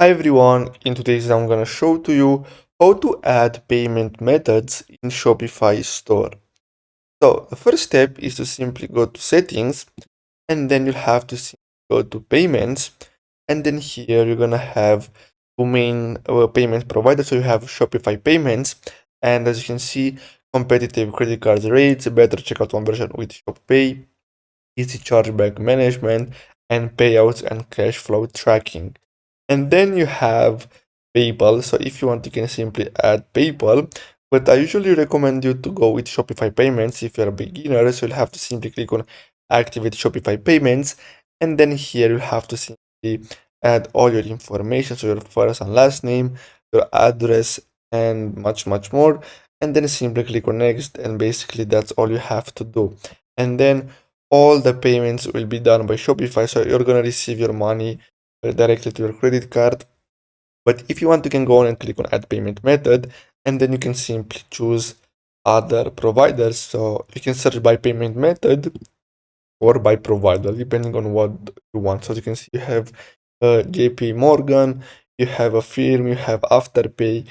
Hi everyone, in today's video I'm gonna show to you how to add payment methods in Shopify store. So the first step is to simply go to settings and then you'll have to go to payments, and then here you're gonna have two main payment providers. So you have Shopify payments, and as you can see, competitive credit card rates, better checkout conversion with ShopPay, easy chargeback management, and payouts and cash flow tracking. And then you have PayPal. So if you want, you can simply add PayPal. But I usually recommend you to go with Shopify payments if you're a beginner. So you'll have to simply click on activate Shopify payments. And then here you'll have to simply add all your information. So your first and last name, your address, and much more. And then simply click on next. And basically that's all you have to do. And then all the payments will be done by Shopify. So you're going to receive your money directly to your credit card. But if you want, you can go on and click on add payment method, and then you can simply choose other providers. So you can search by payment method or by provider, depending on what you want. So you can see you have JP Morgan, you have Affirm, you have Afterpay,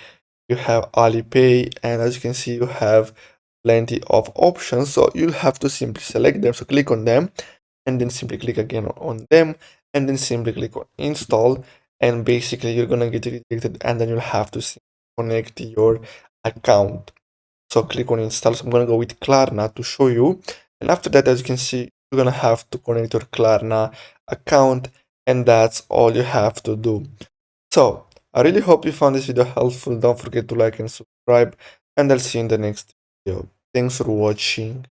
you have Alipay, and as you can see, you have plenty of options. So you'll have to simply select them. So click on them and then simply click again on them and then simply click on install, and basically you're gonna get redirected and then you'll have to connect your account. So click on install. So I'm gonna go with Klarna to show you, and after that, as you can see, you're gonna have to connect your Klarna account, and that's all you have to do. So I really hope you found this video helpful. Don't forget to like and subscribe, and I'll see you in the next video. Thanks for watching.